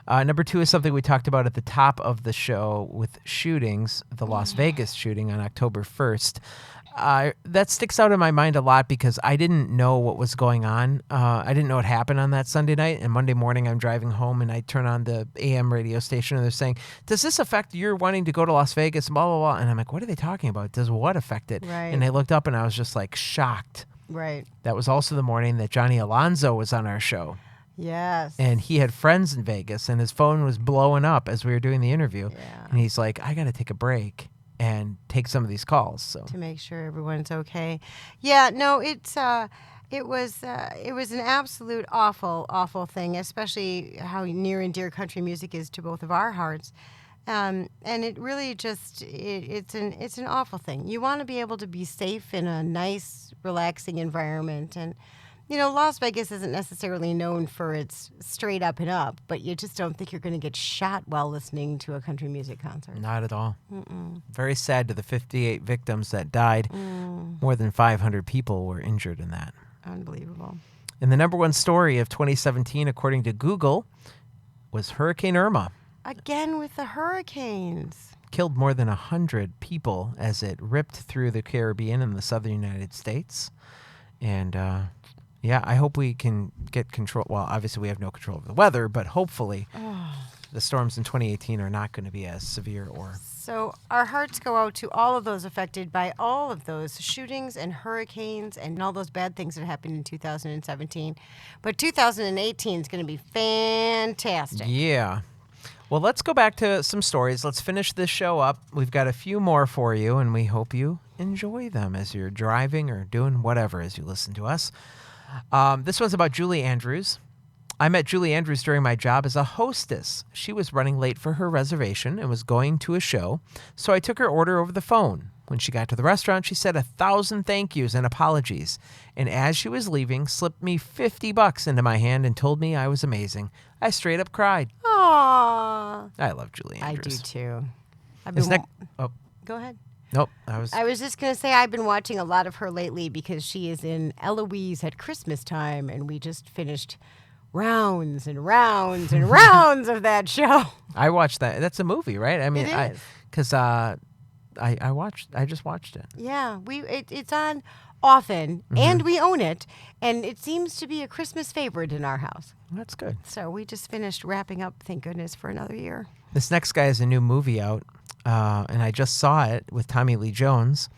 Number 2 is something we talked about at the top of the show with shootings, the Las Vegas shooting on October 1st. That sticks out in my mind a lot because I didn't know what was going on. I didn't know what happened on that Sunday night. And Monday morning, I'm driving home and I turn on the AM radio station and they're saying, does this affect your wanting to go to Las Vegas? Blah, blah, blah. And I'm like, what are they talking about? Does what affect it? Right. And I looked up and I was just like shocked. Right. That was also the morning that Johnny Alonso was on our show. Yes. And he had friends in Vegas and his phone was blowing up as we were doing the interview. Yeah. And he's like, I got to take a break and take some of these calls. So to make sure everyone's okay. Yeah, no, it was an absolute awful thing, especially how near and dear country music is to both of our hearts. And it really just it's an awful thing. You want to be able to be safe in a nice, relaxing environment, and Las Vegas isn't necessarily known for its straight up and up, but you just don't think you're going to get shot while listening to a country music concert. Not at all. Very sad to the 58 victims that died. More than 500 people were injured in that. Unbelievable. And the number one story of 2017, according to Google, was Hurricane Irma. Again with the hurricanes. Killed more than 100 people as it ripped through the Caribbean and the southern United States. And, I hope we can get control. Well, obviously we have no control over the weather, but hopefully the storms in 2018 are not going to be as severe or... So our hearts go out to all of those affected by all of those shootings and hurricanes and all those bad things that happened in 2017. But 2018 is going to be fantastic. Yeah. Well, let's go back to some stories. Let's finish this show up. We've got a few more for you, and we hope you enjoy them as you're driving or doing whatever as you listen to us. This one's about Julie Andrews. I met Julie Andrews during my job as a hostess. She was running late for her reservation and was going to a show, so I took her order over the phone. When she got to the restaurant, she said 1,000 thank yous and apologies, and as she was leaving, slipped me $50 into my hand and told me I was amazing. I straight up cried. Aww. I love Julie Andrews. I do too. Go ahead. Nope. I was just going to say I've been watching a lot of her lately because she is in Eloise at Christmas time, and we just finished rounds and rounds and rounds of that show. I watched that. That's a movie, right? I mean, it is. Because I just watched it. Yeah, it's on often, and we own it, and it seems to be a Christmas favorite in our house. That's good. So we just finished wrapping up, thank goodness, for another year. This next guy has a new movie out, and I just saw it with Tommy Lee Jones.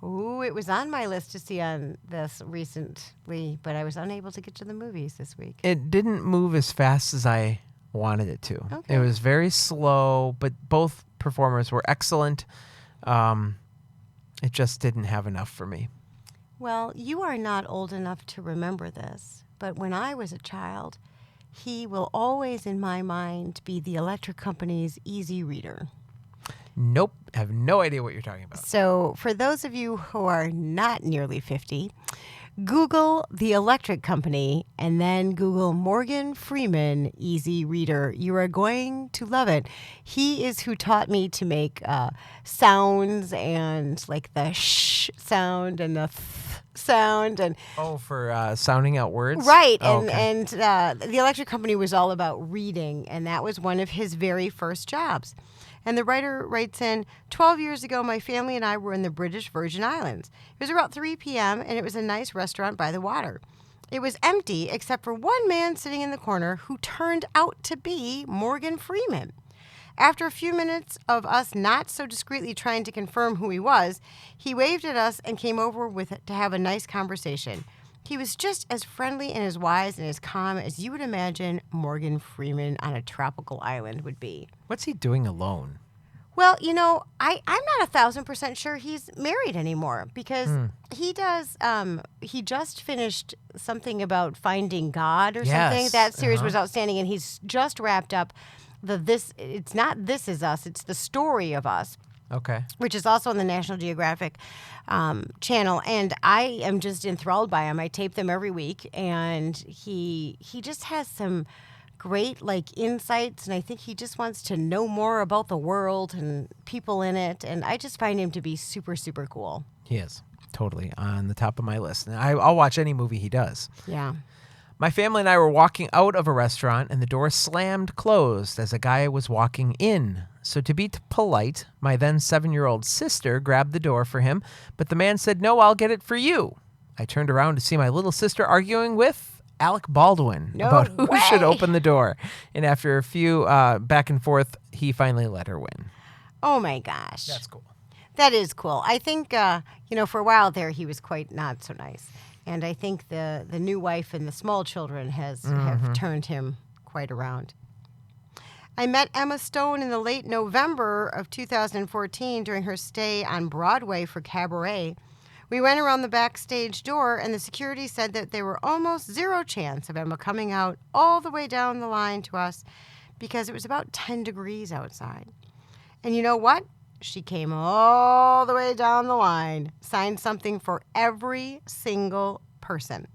Ooh, it was on my list to see on this recently, but I was unable to get to the movies this week. It didn't move as fast as I wanted it to. Okay. It was very slow, but both performers were excellent. It just didn't have enough for me. Well, you are not old enough to remember this, but when I was a child, he will always, in my mind, be the Electric Company's Easy Reader. Nope. I have no idea what you're talking about. So for those of you who are not nearly 50, Google the Electric Company and then Google Morgan Freeman Easy Reader. You are going to love it. He is who taught me to make sounds and like the sh sound and the th sound and for sounding out words, right? Oh, and the Electric Company was all about reading, and that was one of his very first jobs. And the writer writes in, 12 years ago, my family and I were in the British Virgin Islands. It was about 3 p.m., and it was a nice restaurant by the water. It was empty except for one man sitting in the corner who turned out to be Morgan Freeman. After a few minutes of us not so discreetly trying to confirm who he was, he waved at us and came over to have a nice conversation. He was just as friendly and as wise and as calm as you would imagine Morgan Freeman on a tropical island would be. What's he doing alone? Well, you know, I'm not 1,000% sure he's married anymore because he does. He just finished something about finding God or something. That series was outstanding, and he's just wrapped up It's not This Is Us. It's The Story of Us. Okay. Which is also on the National Geographic channel, and I am just enthralled by him. I tape them every week, and he just has some great insights, and I think he just wants to know more about the world and people in it, and I just find him to be super, super cool. He is totally on the top of my list. And I'll watch any movie he does. Yeah. My family and I were walking out of a restaurant, and the door slammed closed as a guy was walking in. So to be polite, my then 7-year-old sister grabbed the door for him, but the man said, "No, I'll get it for you." I turned around to see my little sister arguing with Alec Baldwin about who should open the door. And after a few back and forth, he finally let her win. Oh, my gosh. That's cool. That is cool. I think, for a while there, he was quite not so nice. And I think the new wife and the small children have turned him quite around. I met Emma Stone in the late November of 2014 during her stay on Broadway for Cabaret. We went around the backstage door, and the security said that there were almost zero chance of Emma coming out all the way down the line to us because it was about 10 degrees outside. And you know what? She came all the way down the line, signed something for every single person.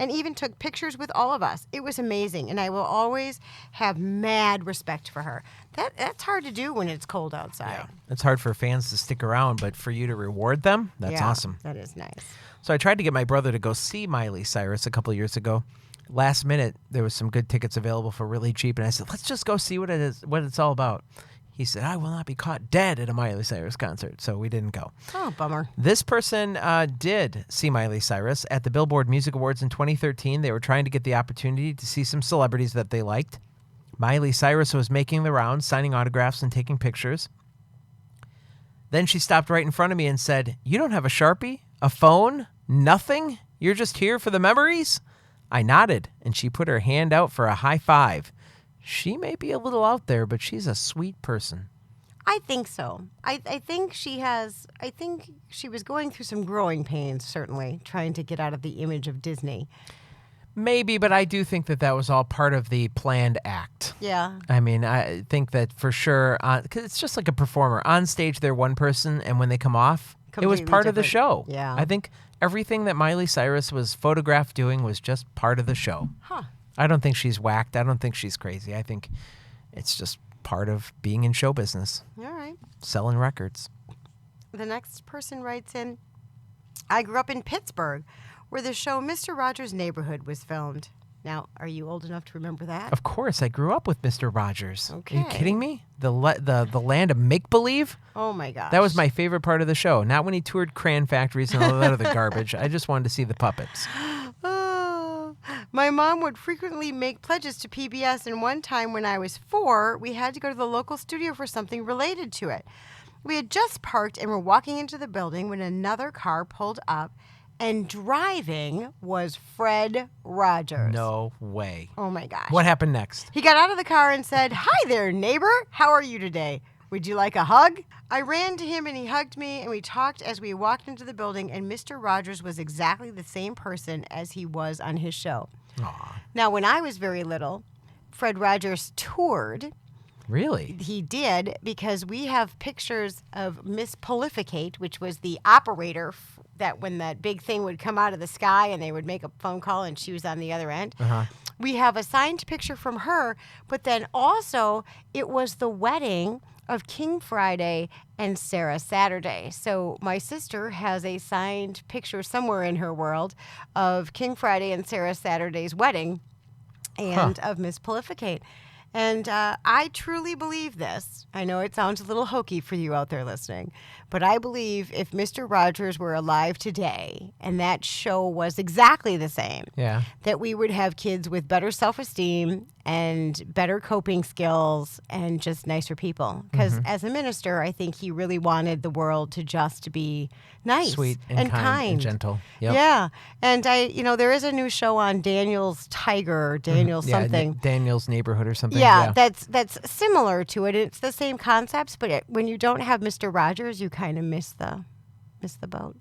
and even took pictures with all of us. It was amazing, and I will always have mad respect for her. That's hard to do when it's cold outside. Yeah. It's hard for fans to stick around, but for you to reward them, that's awesome. That is nice. So I tried to get my brother to go see Miley Cyrus a couple of years ago. Last minute, there was some good tickets available for really cheap, and I said, let's just go see what it's all about. He said, I will not be caught dead at a Miley Cyrus concert, so we didn't go. Oh, bummer. This person did see Miley Cyrus at the Billboard Music Awards in 2013. They were trying to get the opportunity to see some celebrities that they liked. Miley Cyrus was making the rounds, signing autographs and taking pictures. Then she stopped right in front of me and said, you don't have a Sharpie, a phone, nothing? You're just here for the memories? I nodded, and she put her hand out for a high five. She may be a little out there, but she's a sweet person. I think so. I think she was going through some growing pains, certainly, trying to get out of the image of Disney. Maybe, but I do think that was all part of the planned act. Yeah. I mean, I think that for sure, because it's just like a performer. On stage, they're one person, and when they come off, it was part of the show. Yeah. I think everything that Miley Cyrus was photographed doing was just part of the show. Huh. I don't think she's whacked. I don't think she's crazy. I think it's just part of being in show business. All right. Selling records. The next person writes in, I grew up in Pittsburgh, where the show Mr. Rogers' Neighborhood was filmed. Now, are you old enough to remember that? Of course, I grew up with Mr. Rogers. Okay. Are you kidding me? The land of make-believe? Oh, my gosh. That was my favorite part of the show. Not when he toured crayon factories and all that other garbage. I just wanted to see the puppets. Oh, my mom would frequently make pledges to PBS, and one time when I was 4, we had to go to the local studio for something related to it. We had just parked and were walking into the building when another car pulled up, and driving was Fred Rogers. No way. Oh, my gosh. What happened next? He got out of the car and said, "Hi there, neighbor. How are you today? Would you like a hug?" I ran to him and he hugged me, and we talked as we walked into the building, and Mr. Rogers was exactly the same person as he was on his show. Aww. Now, when I was very little, Fred Rogers toured. Really? He did, because we have pictures of Miss Prolificate, which was the operator that when that big thing would come out of the sky and they would make a phone call and she was on the other end. Uh-huh. We have a signed picture from her, but then also it was the wedding of King Friday and Sarah Saturday. So my sister has a signed picture somewhere in her world of King Friday and Sarah Saturday's wedding and of Miss Prolificate. And I truly believe this. I know it sounds a little hokey for you out there listening, but I believe if Mr. Rogers were alive today and that show was exactly the same, that we would have kids with better self-esteem and better coping skills and just nicer people. Because as a minister, I think he really wanted the world to just be nice, sweet and kind and gentle. Yep. Yeah. And there is a new show on Daniel's Tiger, Daniel's something. Daniel's Neighborhood or something. Yeah, that's similar to it. It's the same concepts, but when you don't have Mr. Rogers, you kind of miss the boat.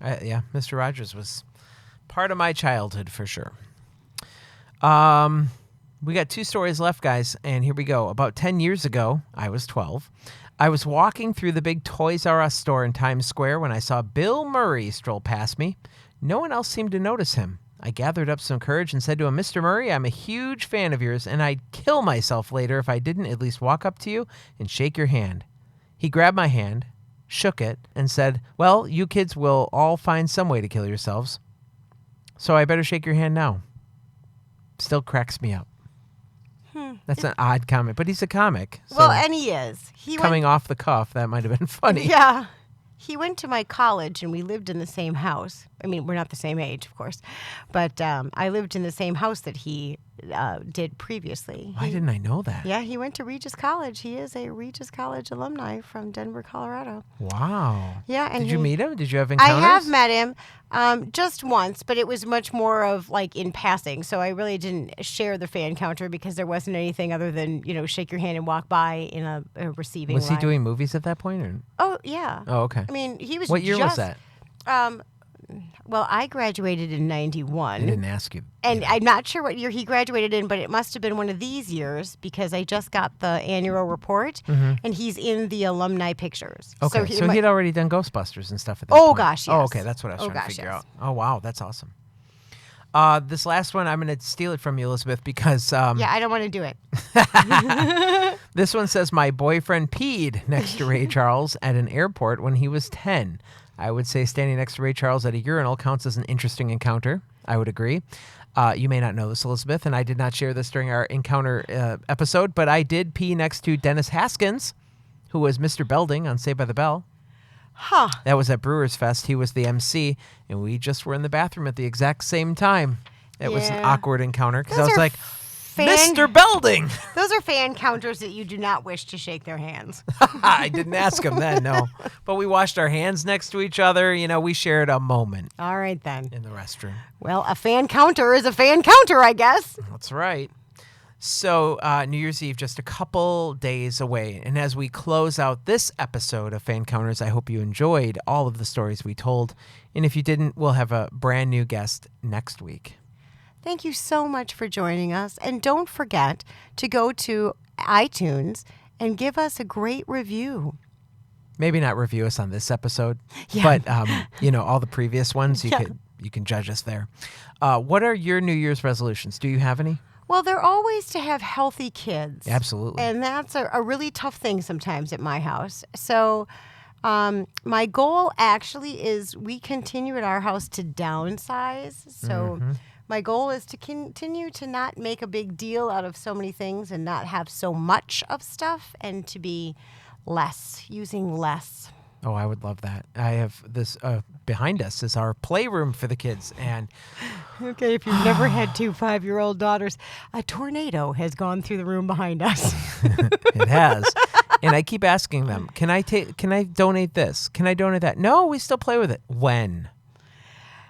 Mr. Rogers was part of my childhood for sure. We got 2 stories left, guys, and here we go. About 10 years ago, I was 12. I was walking through the big Toys R Us store in Times Square when I saw Bill Murray stroll past me. No one else seemed to notice him. I gathered up some courage and said to him, "Mr. Murray, I'm a huge fan of yours, and I'd kill myself later if I didn't at least walk up to you and shake your hand." He grabbed my hand, shook it, and said, "Well, you kids will all find some way to kill yourselves, so I better shake your hand now." Still cracks me up. That's an odd comment, but he's a comic. So well, and he is. Coming off the cuff, that might have been funny. Yeah. He went to my college, and we lived in the same house. I mean, we're not the same age, of course, but I lived in the same house that he did previously. Why didn't I know that? Yeah, he went to Regis College. He is a Regis College alumni from Denver, Colorado. Wow. Yeah, and did you meet him? Did you have encounters? I have met him just once, but it was much more of like in passing. So I really didn't share the fan counter because there wasn't anything other than shake your hand and walk by in a receiving line. Was he doing movies at that point? Or? Oh yeah. Oh okay. I mean, he was. What year was that? Well, I graduated in 91. I didn't ask you. And I'm not sure what year he graduated in, but it must have been one of these years because I just got the annual report, and he's in the alumni pictures. Okay, so he had already done Ghostbusters and stuff at that point. Gosh, yes. Oh, okay, that's what I was trying to figure out. Oh, wow, that's awesome. This last one, I'm going to steal it from you, Elizabeth, because Yeah, I don't want to do it. this one says, my boyfriend peed next to Ray Charles at an airport when he was 10. I would say standing next to Ray Charles at a urinal counts as an interesting encounter. I would agree. You may not know this, Elizabeth, and I did not share this during our encounter episode, but I did pee next to Dennis Haskins, who was Mr. Belding on Saved by the Bell. Huh. That was at Brewers Fest. He was the MC, and we just were in the bathroom at the exact same time. It was an awkward encounter because I was like, Mr. Belding! Those are fan counters that you do not wish to shake their hands. I didn't ask him then, no. But we washed our hands next to each other. You know, we shared a moment. All right, then. In the restroom. Well, a fan counter is a fan counter, I guess. That's right. So, New Year's Eve, just a couple days away. And as we close out this episode of Fan Counters, I hope you enjoyed all of the stories we told. And if you didn't, we'll have a brand new guest next week. Thank you so much for joining us. And don't forget to go to iTunes and give us a great review. Maybe not review us on this episode, but, all the previous ones, you can judge us there. What are your New Year's resolutions? Do you have any? Well, they're always to have healthy kids. Absolutely. And that's a really tough thing sometimes at my house. So my goal actually is we continue at our house to downsize. So my goal is to continue to not make a big deal out of so many things and not have so much of stuff and to be using less. Oh, I would love that. I have this behind us is our playroom for the kids. And okay, if you've never had 2 5-year-old daughters, a tornado has gone through the room behind us. It has. And I keep asking them, can I donate this? Can I donate that? No, we still play with it. When?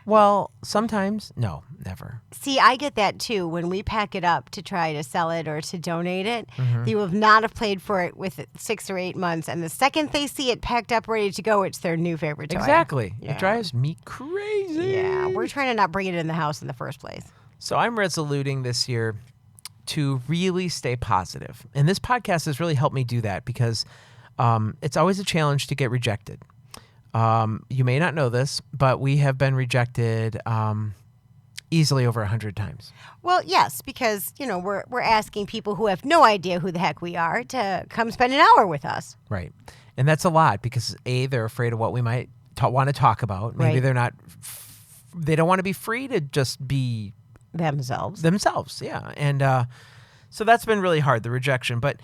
Well, sometimes. No, never. See, I get that too. When we pack it up to try to sell it or to donate it, you have not have played for it with 6 or 8 months. And the second they see it packed up, ready to go, it's their new favorite toy. Exactly. Yeah. It drives me crazy. Yeah, we're trying to not bring it in the house in the first place. So I'm resoluting this year to really stay positive. And this podcast has really helped me do that because it's always a challenge to get rejected. You may not know this, but we have been rejected easily over 100 times. Well, yes, because, we're asking people who have no idea who the heck we are to come spend an hour with us. Right. And that's a lot because, A, they're afraid of what we might want to talk about. Maybe they're not, they don't want to be free to just be themselves, yeah. And so that's been really hard, the rejection. But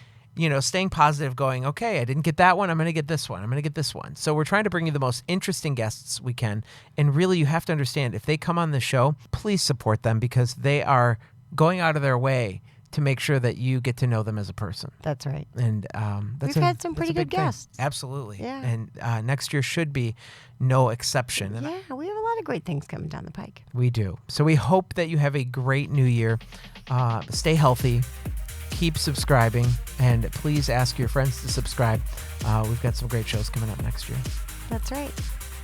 staying positive, going, okay, I didn't get that one. I'm going to get this one. I'm going to get this one. So we're trying to bring you the most interesting guests we can. And really, you have to understand, if they come on the show, please support them because they are going out of their way to make sure that you get to know them as a person. That's right. And we've had some pretty good guests. Absolutely. Yeah. And next year should be no exception. And yeah, we have a lot of great things coming down the pike. We do. So we hope that you have a great new year. Stay healthy. Keep subscribing, and please ask your friends to subscribe. We've got some great shows coming up next year. That's right.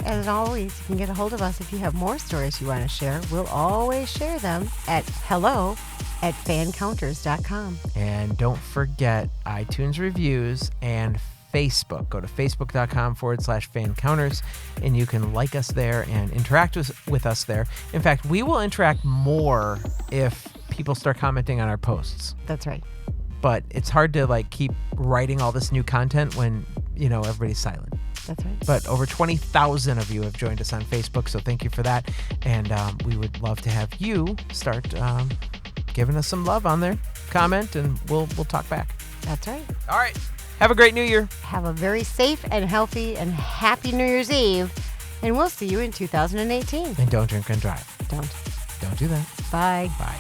As always, you can get a hold of us if you have more stories you want to share. We'll always share them at hello@fancounters.com. And don't forget iTunes reviews and Facebook. Go to facebook.com/fancounters, and you can like us there and interact with us there. In fact, we will interact more if people start commenting on our posts. That's right. But it's hard to keep writing all this new content when, everybody's silent. That's right. But over 20,000 of you have joined us on Facebook, so thank you for that. And we would love to have you start giving us some love on there. Comment, and we'll talk back. That's right. All right. Have a great New Year. Have a very safe and healthy and happy New Year's Eve. And we'll see you in 2018. And don't drink and drive. Don't do that. Bye. Bye.